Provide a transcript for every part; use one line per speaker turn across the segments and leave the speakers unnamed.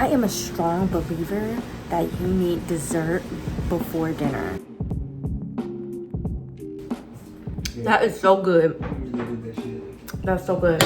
I am a strong believer that you need dessert before dinner. That is so good. That's so good.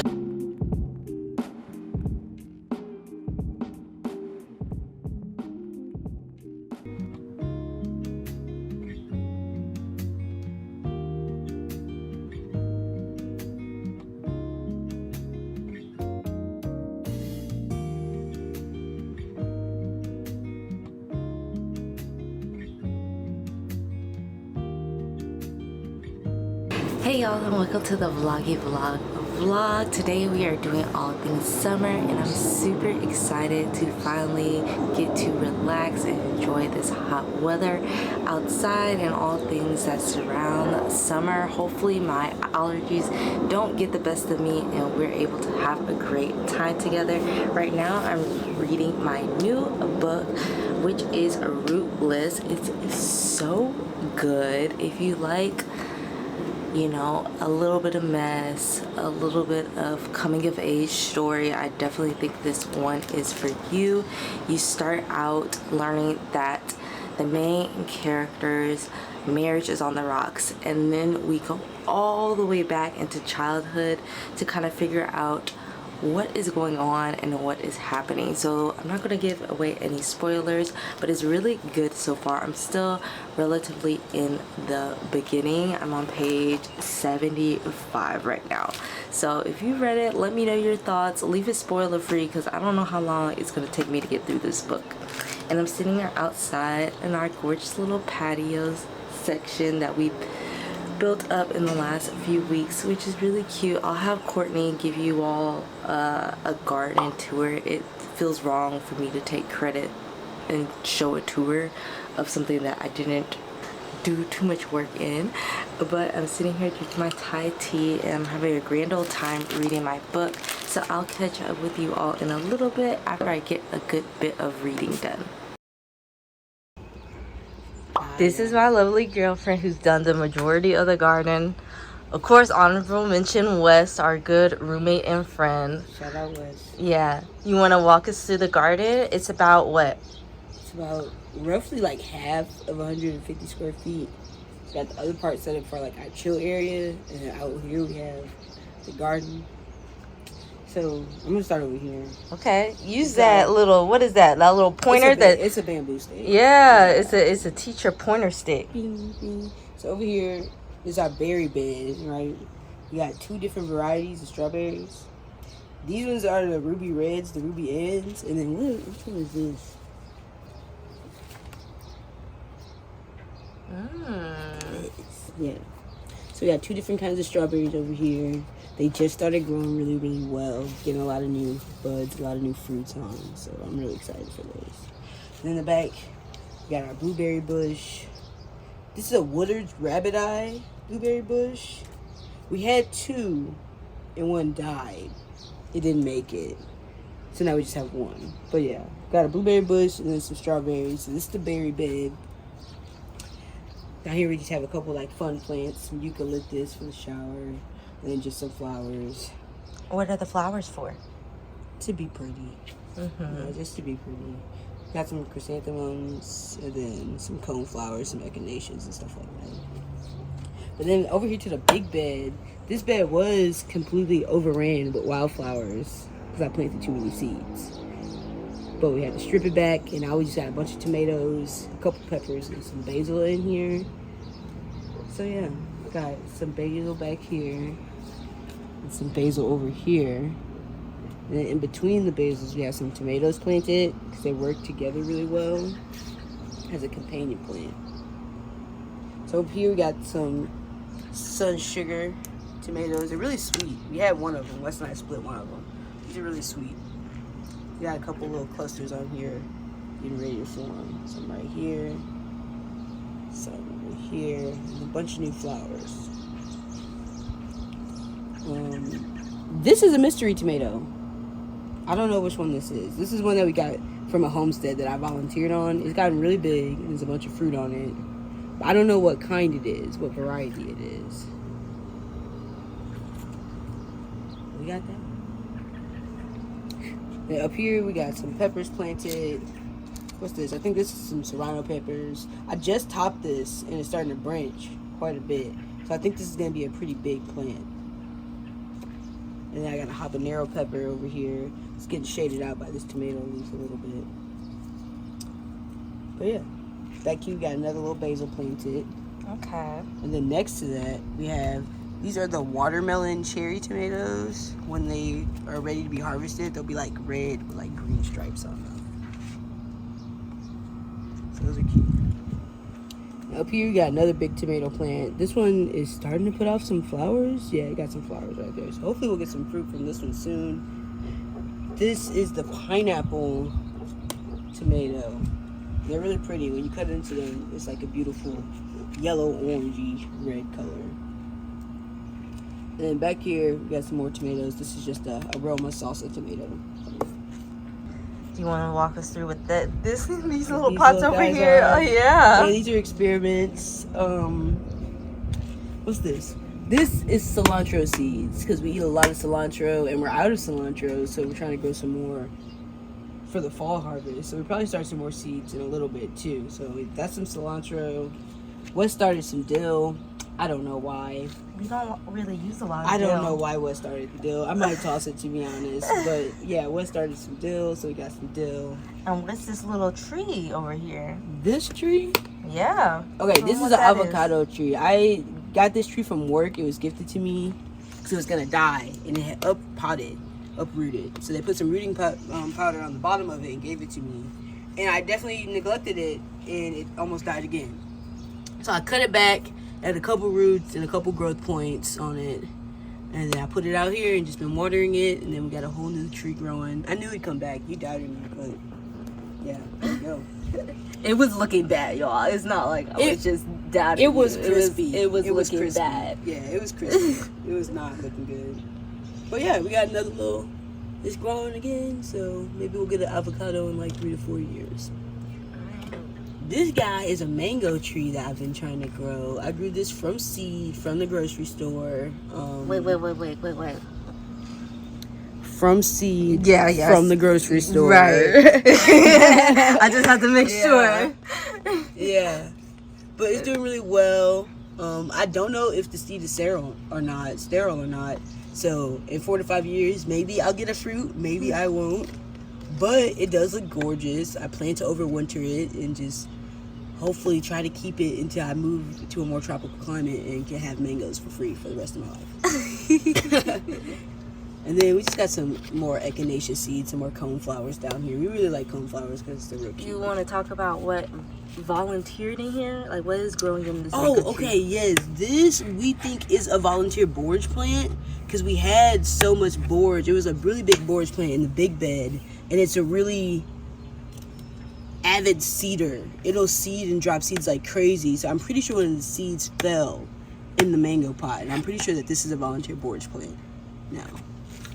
Hey y'all, and welcome to the vloggy vlog. Today we are doing all things summer, and I'm super excited to finally get to relax and enjoy this hot weather outside and all things that surround summer. Hopefully my allergies don't get the best of me and we're able to have a great time together. Right now I'm reading my new book, which is Rootless. It's so good. If you like, you know, a little bit of mess, a little bit of coming of age story, I definitely think this one is for you. You start out learning that the main character's marriage is on the rocks, and then we go all the way back into childhood to kind of figure out what is going on and what is happening. So I'm not going to give away any spoilers, but it's really good so far. I'm still relatively in the beginning. I'm on page 75 right now. So if you read it, let me know your thoughts. Leave it spoiler free because I don't know how long it's going to take me to get through this book. And I'm sitting here outside in our gorgeous little patio section that we built up in the last few weeks, which is really cute. I'll have Courtney give you all a garden tour. It feels wrong for me to take credit and show a tour of something that I didn't do too much work in, but I'm sitting here drinking my Thai tea and I'm having a grand old time reading my book. So I'll catch up with you all in a little bit after I get a good bit of reading done. This is my lovely girlfriend who's done the majority of the garden. Of course, honorable mention Wes, our good roommate and friend.
Shout out Wes.
Yeah. You want to walk us through the garden? It's about what?
It's about roughly like half of 150 square feet. It's got the other part set up for like our chill area, and then out here we have the garden. So I'm gonna start over here.
Okay, use that little, what is that? That little pointer
it's a bamboo stick.
Yeah, it's a teacher pointer stick.
Bing, bing. So over here is our berry bed, right? We got two different varieties of strawberries. These ones are the ruby reds, the ruby ends, and then which one is this? Yeah. So we got two different kinds of strawberries over here. They just started growing really, really well, getting a lot of new buds, a lot of new fruits on. So I'm really excited for those. And in the back, we got our blueberry bush. This is a Woodard's rabbit eye blueberry bush. We had two, and one died. It didn't make it. So now we just have one. But yeah, got a blueberry bush and then some strawberries. So this is the berry bed. Down here we just have a couple like fun plants, some eucalyptus for the shower. And then just some flowers.
What are the flowers for?
To be pretty. Yeah, just to be pretty. Got some chrysanthemums, and then some cone flowers, some echinaceas and stuff like that. But then over here to the big bed, this bed was completely overran with wildflowers because I planted too many seeds. But we had to strip it back, and now we just got a bunch of tomatoes, a couple peppers, and some basil in here. So yeah, got some basil back here. Some basil over here, and then in between the basils we have some tomatoes planted because they work together really well as a companion plant. So over here we got some sun sugar tomatoes. They're really sweet. We had one of them. Wes and I split one of them. These are really sweet. We got a couple little clusters on here getting ready to form. Some right here, some over here, and a bunch of new flowers. This is a mystery tomato. I don't know which one this is. This is one that we got from a homestead that I volunteered on. It's gotten really big and there's a bunch of fruit on it. But I don't know what kind it is, what variety it is. We got that? Then up here we got some peppers planted. What's this? I think this is some serrano peppers. I just topped this and it's starting to branch quite a bit. So I think this is going to be a pretty big plant. And then I got a habanero pepper over here. It's getting shaded out by this tomato leaf a little bit. But yeah, back here we got another little basil planted.
Okay.
And then next to that we have, these are the watermelon cherry tomatoes. When they are ready to be harvested, they'll be like red with like green stripes on them. So those are cute. Up here you got another big tomato plant. This one is starting to put off some flowers. Yeah, it got some flowers right there. So hopefully we'll get some fruit from this one soon. This is the pineapple tomato. They're really pretty. When you cut into them, it's like a beautiful yellow, orangey, red color. And then back here, we got some more tomatoes. This is just a aroma salsa tomato.
Do you want to walk us through with these little
These
pots
little
over
guys
here?
are-
Oh yeah.
These are experiments. What's this? This is cilantro seeds because we eat a lot of cilantro and we're out of cilantro, so we're trying to grow some more for the fall harvest. So we probably start some more seeds in a little bit too. So that's some cilantro. Wes started some dill. I don't know why.
We don't really use a lot of
I don't
dill.
know why Wes started the dill. I might toss it, to be honest. But yeah, Wes started some dill, so we got some dill.
And what's this little tree over here?
This tree?
Yeah.
Okay,
Tell
this
me
is
what
an
that
avocado tree. I got this tree from work. It was gifted to me because it was gonna die, and it had uprooted. So they put some rooting powder on the bottom of it and gave it to me. And I definitely neglected it, and it almost died again. So I cut it back, had a couple roots and a couple growth points on it, and then I put it out here and just been watering it, and then we got a whole new tree growing. I knew he'd come back. He doubted me, but yeah, there you go.
It was looking bad, y'all. It's not like I was just doubting.
It was
you.
crispy.
It was looking
crispy.
bad.
Yeah, it was crispy. It was not looking good. But yeah, we got another little. It's growing again, so maybe we'll get an avocado in like 3 to 4 years. This guy is a mango tree that I've been trying to grow. I grew this from seed from the grocery store.
Wait.
From seed.
Yeah.
From the grocery store.
Right. I just have to make sure.
Yeah. But it's doing really well. I don't know if the seed is sterile or not. So in 4 to 5 years, maybe I'll get a fruit. Maybe I won't. But it does look gorgeous. I plan to overwinter it and just hopefully try to keep it until I move to a more tropical climate and can have mangoes for free for the rest of my life. And then we just got some more echinacea seeds, some more coneflowers down here. We really like coneflowers because they're real cute.
You want to talk about what volunteered in here? Like, what is growing in this?
Oh,
mango tree?
okay, yes. This we think is a volunteer borage plant because we had so much borage. It was a really big borage plant in the big bed, and it's a really avid seeder. It'll seed and drop seeds like crazy. So I'm pretty sure one of the seeds fell in the mango pot, and I'm pretty sure that this is a volunteer borage plant now.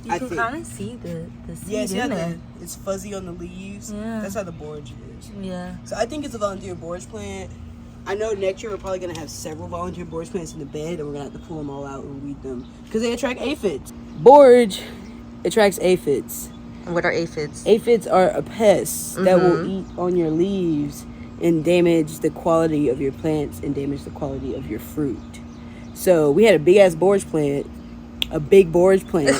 You can kind of see the seed in it.
It's fuzzy on the leaves.
Yeah.
That's how the borage is.
Yeah.
So I think it's a volunteer borage plant. I know next year we're probably going to have several volunteer borage plants in the bed, and we're going to have to pull them all out and weed them because they attract aphids. Borage attracts aphids.
What are aphids?
Aphids are a pest that will eat on your leaves and damage the quality of your plants and damage the quality of your fruit. So we had a big ass borage plant. A big borage plant.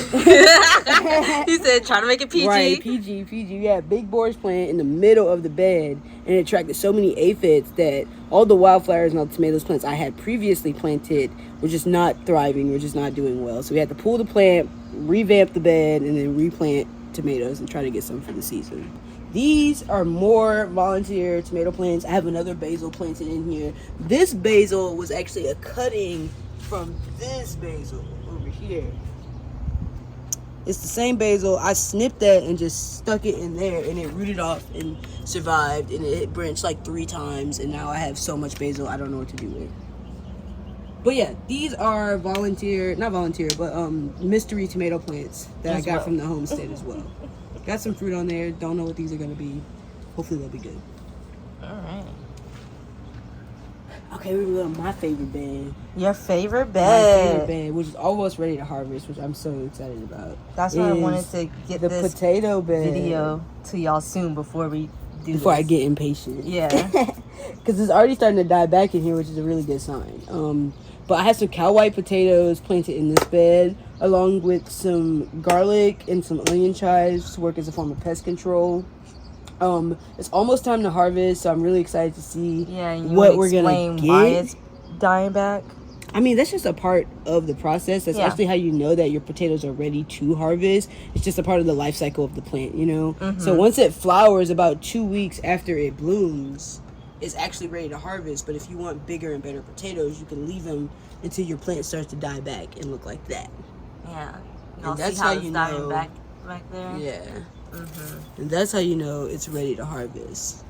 He said, trying to make it PG.
Right, PG. Yeah, big borage plant in the middle of the bed, and it attracted so many aphids that all the wildflowers and all the tomatoes plants I had previously planted were just not thriving, were just not doing well. So we had to pull the plant, revamp the bed, and then replant tomatoes and try to get some for the season. These are more volunteer tomato plants. I have another basil planted in here. This basil was actually a cutting from this basil over here. It's the same basil. I snipped that and just stuck it in there, and it rooted off and survived, and it branched like 3 times, and now I have so much basil I don't know what to do with. But yeah, these are mystery tomato plants that I got from the homestead as well. Got some fruit on there. Don't know what these are gonna be. Hopefully they'll be good.
All right.
Okay, we're going to my favorite bed.
Your favorite
My
bed.
favorite bed, which is almost ready to harvest, which I'm so excited about.
That's why I wanted to get
the
this
potato bed
video to y'all soon before we do
before
this.
I get impatient.
Yeah.
Because it's already starting to die back in here, which is a really good sign. But I have some cow white potatoes planted in this bed, along with some garlic and some onion chives to work as a form of pest control. It's almost time to harvest, so I'm really excited to see what we're gonna get.
Why it's dying back?
I mean, that's just a part of the process. That's actually how you know that your potatoes are ready to harvest. It's just a part of the life cycle of the plant, you know? Mm-hmm. So once it flowers, about 2 weeks after it blooms, it's actually ready to harvest. But if you want bigger and better potatoes, you can leave them until your plant starts to die back and look like that.
Yeah.
And that's how you know.
Back there?
Yeah. Mm-hmm. And that's how you know it's ready to harvest.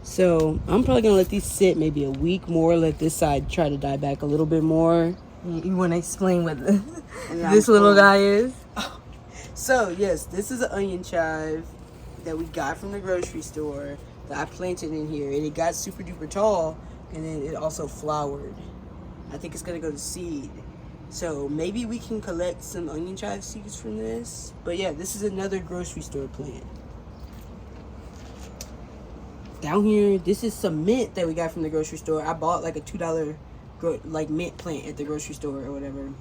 So I'm probably gonna let these sit maybe a week more. Let this side try to die back a little bit more.
You want to explain what this little guy is?
So yes, this is an onion chive that we got from the grocery store that I planted in here, and it got super duper tall, and then it also flowered. I think it's gonna go to seed. So maybe we can collect some onion chive seeds from this. But yeah, this is another grocery store plant. Down here, this is some mint that we got from the grocery store. I bought like a $2 mint plant at the grocery store or whatever,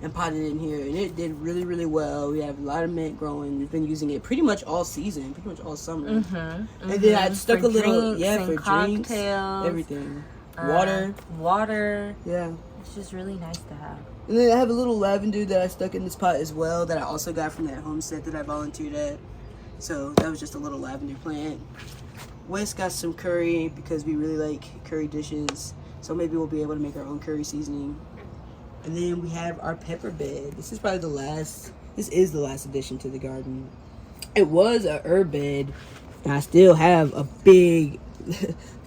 and potted it in here, and it did really, really well. We have a lot of mint growing. We've been using it pretty much all season, pretty much all summer. And then I stuck a little, for drinks, everything. Water. Yeah.
It's just really nice to have.
And then I have a little lavender that I stuck in this pot as well that I also got from that homestead that I volunteered at. So that was just a little lavender plant. Wes got some curry because we really like curry dishes. So maybe we'll be able to make our own curry seasoning. And then we have our pepper bed. This is the last addition to the garden. It was a herb bed. And I still have a big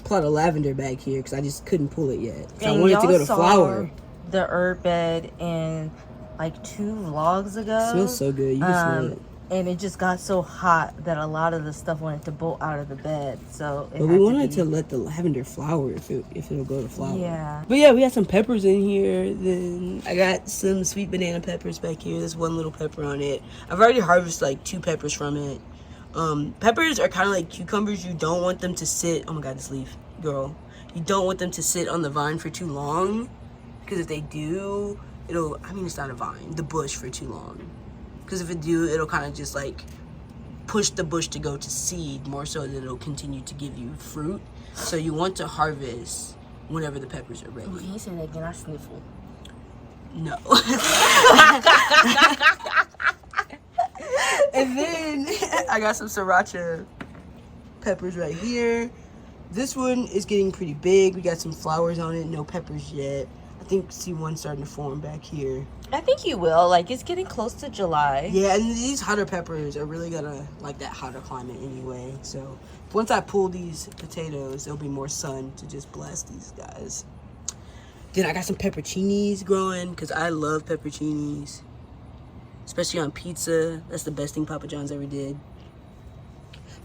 plot of lavender back here because I just couldn't pull it yet. So I wanted to go to flower.
The herb bed in like 2 vlogs ago.
It smells so good. You can smell it.
And it just got so hot that a lot of the stuff wanted to bolt out of the bed. So
but we wanted to let the lavender flower if it'll go to flower.
Yeah.
But yeah, we got some peppers in here. Then I got some sweet banana peppers back here. There's one little pepper on it. I've already harvested like 2 peppers from it. Peppers are kind of like cucumbers. You don't want them to sit. Oh my god, this leaf, girl. You don't want them to sit on the vine for too long. Because if they do, it's not a vine, the bush for too long. Because if it do, it'll kind of just like push the bush to go to seed more so that it'll continue to give you fruit. So you want to harvest whenever the peppers are ready.
Oh, can you say that again? I sniffle.
No. And then I got some sriracha peppers right here. This one is getting pretty big. We got some flowers on it, no peppers yet. I think see one starting to form back here.
I think you will. Like, it's getting close to July.
Yeah, and these hotter peppers are really gonna like that hotter climate anyway. So once I pull these potatoes, there'll be more sun to just blast these guys. Then I got some pepperoncinis growing because I love pepperoncinis, especially on pizza. That's the best thing Papa John's ever did.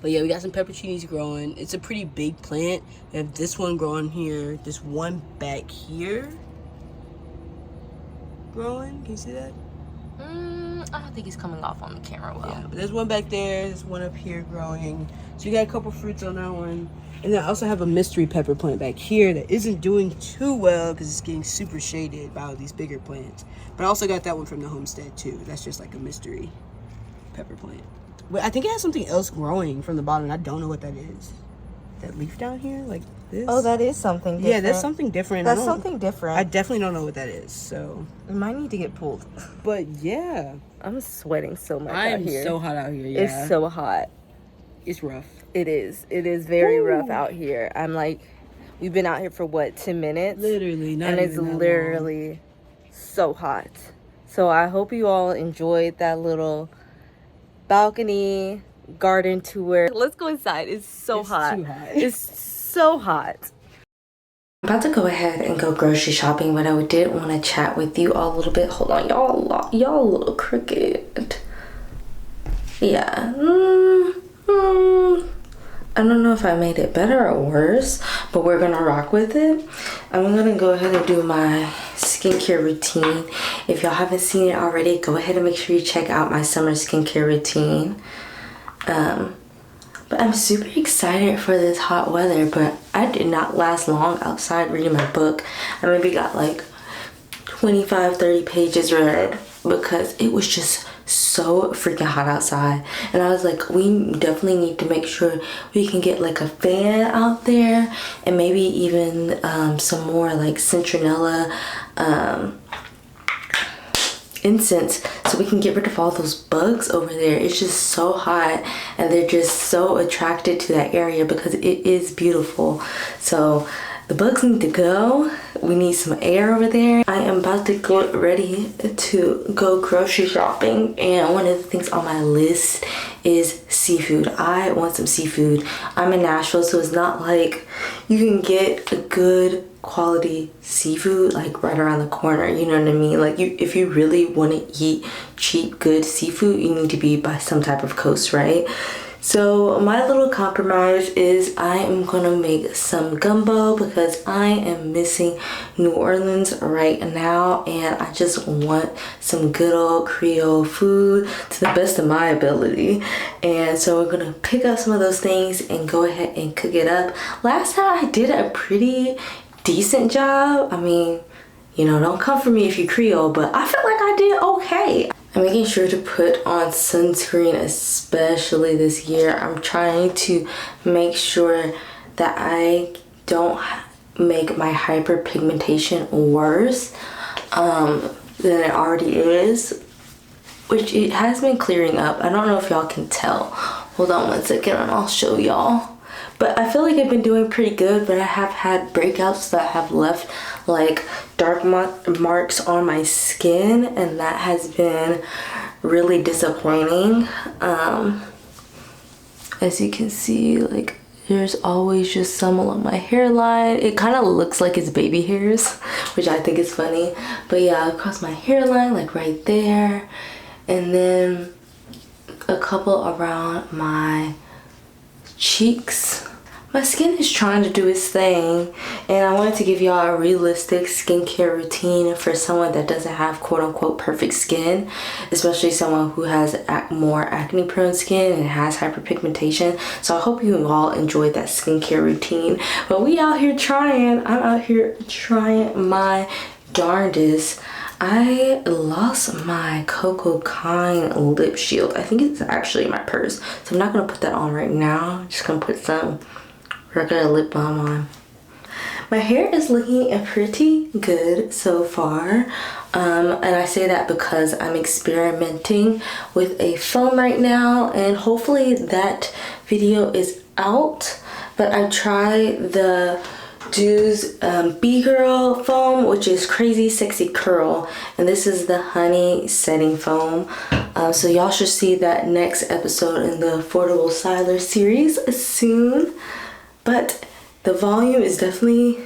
But yeah, we got some pepperoncinis growing. It's a pretty big plant. We have this one growing here, this one back here growing. Can you see that?
I don't think it's coming off on the camera well.
Yeah, but there's one back there, there's one up here growing. So you got a couple fruits on that one. And then I also have a mystery pepper plant back here that isn't doing too well because it's getting super shaded by all these bigger plants. But I also got that one from the homestead too. That's just like a mystery pepper plant. But I think it has something else growing from the bottom. I don't know what that is. That leaf down here, like this.
Oh, that is something different.
Yeah, that's something different.
That's something different.
I definitely don't know what that is. So
it might need to get pulled.
But yeah,
I'm sweating so much
I
out
am
here.
so hot out here. Yeah,
it's so hot.
It's rough.
It is. It is very rough out here. I'm like, we've been out here for what, 10 minutes?
Literally, not
and
even
it's
that
literally
long.
So hot. So I hope you all enjoyed that little balcony garden tour. Let's go inside. It's so hot.
Too hot.
It's so hot. I'm about to go ahead and go grocery shopping, but I did want to chat with you all a little bit. Hold on, y'all a little crooked. Yeah. I don't know if I made it better or worse, but we're gonna rock with it. I'm gonna go ahead and do my skincare routine. If y'all haven't seen it already, go ahead and make sure you check out my summer skincare routine. But I'm super excited for this hot weather, but I did not last long outside reading my book. I maybe got like 25-30 pages read because it was just so freaking hot outside. And I was like, we definitely need to make sure we can get like a fan out there, and maybe even some more like citronella incense, so we can get rid of all those bugs over there. It's just so hot, and they're just so attracted to that area because it is beautiful. So the bugs need to go. We need some air over there. I am about to get ready to go grocery shopping, and one of the things on my list is seafood. I want some seafood. I'm in Nashville, so it's not like you can get a good quality seafood like right around the corner, you know what I mean? Like, if you really want to eat cheap good seafood, you need to be by some type of coast, right? So my little compromise is I am gonna make some gumbo because I am missing New Orleans right now, and I just want some good old Creole food to the best of my ability. And so we're gonna pick up some of those things and go ahead and cook it up. Last time I did a pretty decent job. I mean, you know, don't come for me if you Creole, but I felt like I did okay. I'm making sure to put on sunscreen, especially this year. I'm trying to make sure that I don't make my hyperpigmentation worse than it already is, which it has been clearing up. I don't know if y'all can tell. Hold on one second and I'll show y'all. But I feel like I've been doing pretty good, but I have had breakouts that have left like dark marks on my skin, and that has been really disappointing. As you can see, like, there's always just some along my hairline. It kind of looks like it's baby hairs, which I think is funny. But yeah, across my hairline, like right there, and then a couple around my cheeks. My skin is trying to do its thing, and I wanted to give y'all a realistic skincare routine for someone that doesn't have quote-unquote perfect skin, especially someone who has more acne prone skin and has hyperpigmentation. So I hope you all enjoyed that skincare routine. But we out here trying. I'm out here trying my darndest. I lost my Coco Kind lip shield. I think it's actually in my purse, so I'm not gonna put that on right now. I'm just gonna put some regular lip balm on. My hair is looking pretty good so far, and I say that because I'm experimenting with a foam right now, and hopefully that video is out. But I tried the Do's B-Girl foam, which is Crazy Sexy Curl, and this is the honey setting foam. So y'all should see that next episode in the Affordable Styler series soon. But the volume is definitely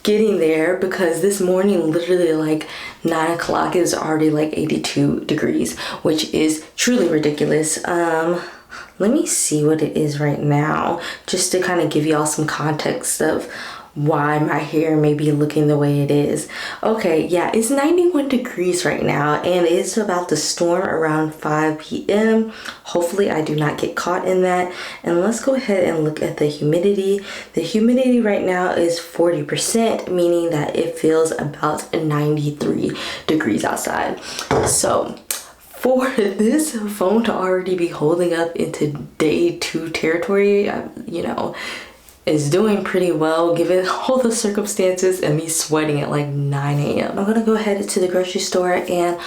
getting there, because this morning, literally like 9 o'clock, it was already like 82 degrees, which is truly ridiculous. Let me see what it is right now, just to kind of give y'all some context of why my hair may be looking the way it is. Okay, yeah, it's 91 degrees right now, and it's about to storm around 5 p.m. Hopefully I do not get caught in that. And let's go ahead and look at the humidity. The humidity right now is 40%, meaning that it feels about 93 degrees outside. So for this phone to already be holding up into day 2 territory, you know, is doing pretty well given all the circumstances and me sweating at like 9 a.m. I'm gonna go ahead to the grocery store and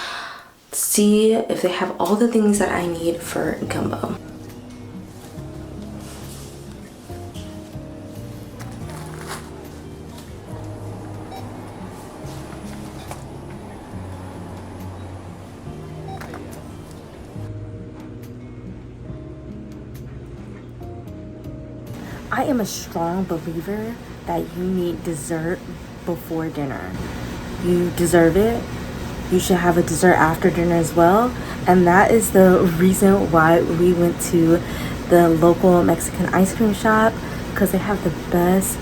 see if they have all the things that I need for gumbo. I am a strong believer that you need dessert before dinner. You deserve it. You should have a dessert after dinner as well. And that is the reason why we went to the local Mexican ice cream shop because they have the best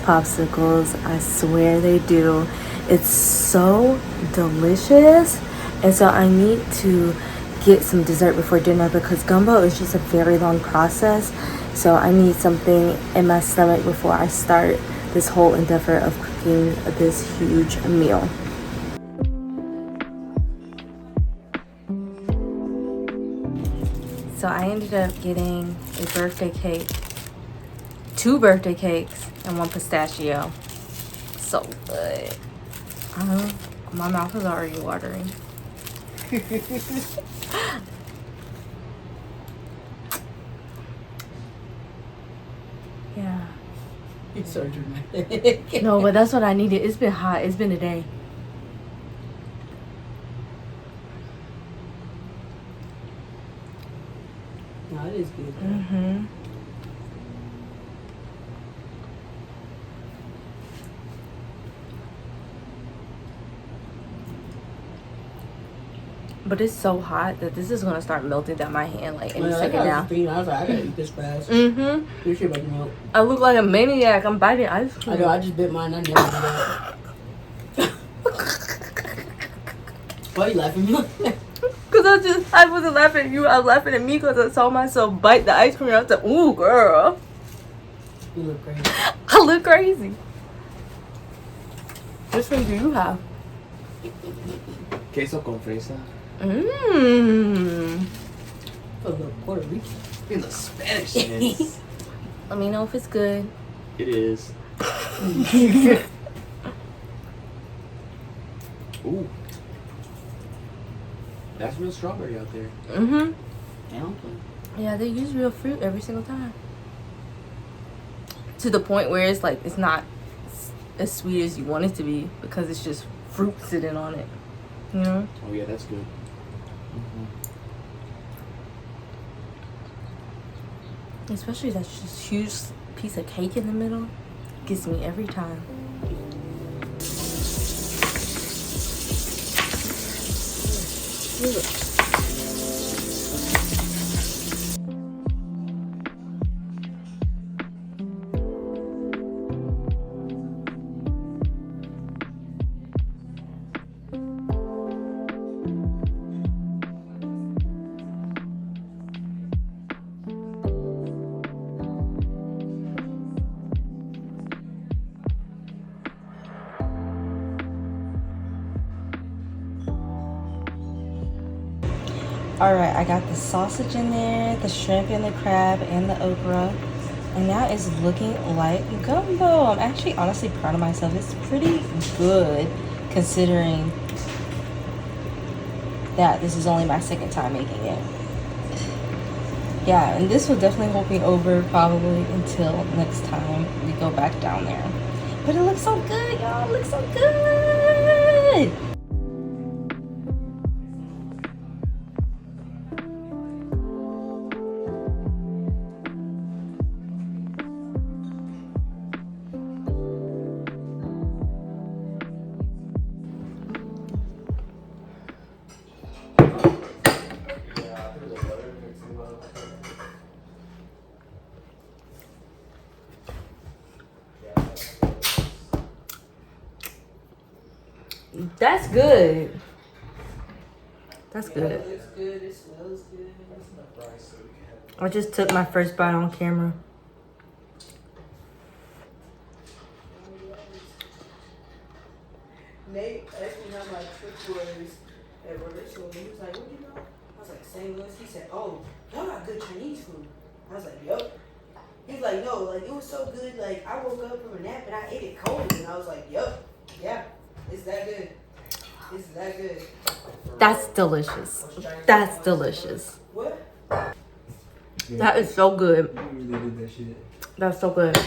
popsicles. I swear they do. It's so delicious. And so I need to get some dessert before dinner because gumbo is just a very long process. So I need something in my stomach before I start this whole endeavor of cooking this huge meal. So I ended up getting a birthday cake, 2 birthday cakes, and 1 pistachio. So good. My mouth is already watering. Yeah.
It's so dramatic.
No, but that's what I needed. It's been hot. It's been a day.
No, it is good.
Mm-hmm. But it's so hot that this is gonna start melting down my hand like any second now.
I was like, I gotta eat this fast.
Mm-hmm.
This shit about to melt.
I look like a maniac. I'm biting ice cream.
I know, I just bit mine. I never do that. Why are you laughing at me?
Cause I wasn't laughing at you. I was laughing at me because I saw myself bite the ice cream. I was like, ooh, girl.
You look crazy.
I look crazy. Which one do you have?
Queso con fresa.
Mmm.
For the Puerto Rican.
In the Spanish sense.
Let me know if it's good.
It is. Ooh. That's real strawberry out there.
Mm-hmm.
Damn.
Yeah, they use real fruit every single time. To the point where it's like it's not as sweet as you want it to be because it's just fruit sitting on it. You know?
Oh yeah, that's good.
Especially that just huge piece of cake in the middle. Gets me every time. Alright, I got the sausage in there, the shrimp and the crab and the okra. And now it's looking like gumbo. I'm actually honestly proud of myself. It's pretty good considering that this is only my second time making it. Yeah, and this will definitely hold me over probably until next time we go back down there. But it looks so good, y'all. It looks so good. That's good. That's good.
It looks good. It smells good.
I just took my first bite on camera.
Nate asked me how my trip was at Rachel, and he was like, "What do you know?" I was like, "St. Louis." He said, "Oh, y'all got good Chinese food." I was like, "Yup." He was like, "No, like it was so good. Like I woke up from a nap and I ate it cold." And I was like, "Yup, yeah, it's that good. It's that good."
That's delicious. That's delicious.
What?
That is so good.
You really did that shit.
That's so good.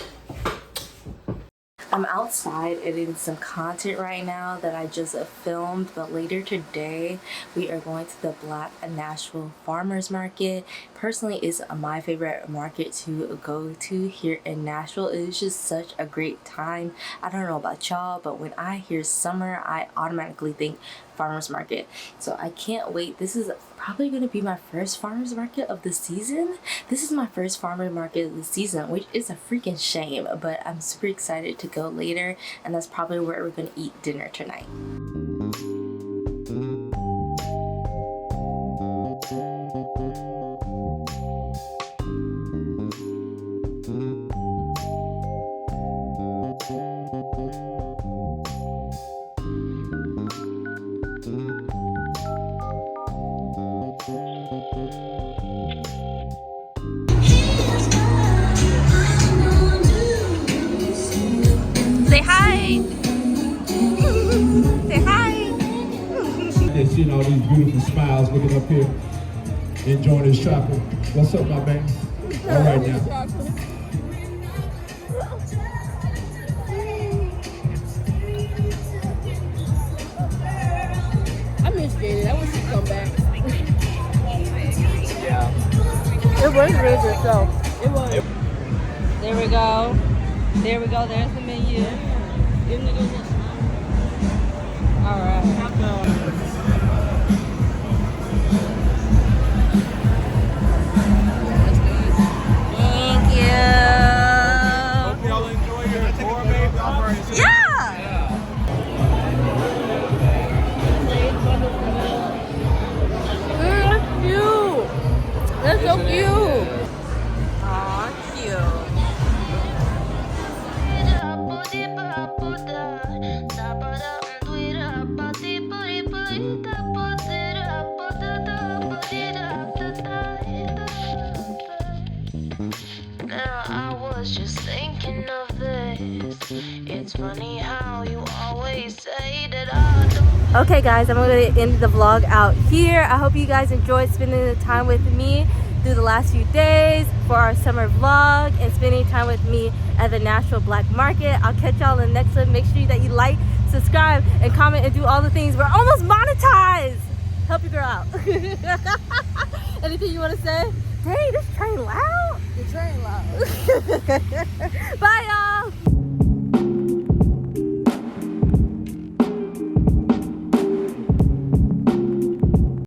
I'm outside editing some content right now that I just filmed, but later today we are going to the Black Nashville Farmers Market. Personally, it's my favorite market to go to here in Nashville. It is just such a great time. I don't know about y'all, but when I hear summer, I automatically think farmers market. So I can't wait. This is probably going to be my first farmers market of the season. This is my first farmers market of the season, which is a freaking shame, but I'm super excited to go later, and that's probably where we're going to eat dinner tonight. Say hi! Say hi!
And seeing all these beautiful smiles looking up here, enjoying this chocolate. What's up, my man? All right now.
I miss Jaden. I wish he'd come back.
Yeah.
It was really good, so it was. There we go. There we go. There's the menu. All right.
Thank you!
Hope y'all enjoy your gourmet buffers.
Yeah!
That's cute. That's so cute.
Aw, cute.
Now I was just thinking of this. It's funny how you always say that I don't.
Okay guys, I'm going to end the vlog out here. I hope you guys enjoyed spending the time with me through the last few days for our summer vlog and spending time with me at the Nashville Black Market. I'll catch y'all in the next one. Make sure that you like, subscribe, and comment and do all the things. We're almost monetized. Help your girl out. Anything you want to say? Dang, this train loud.
The train loud.
Bye y'all.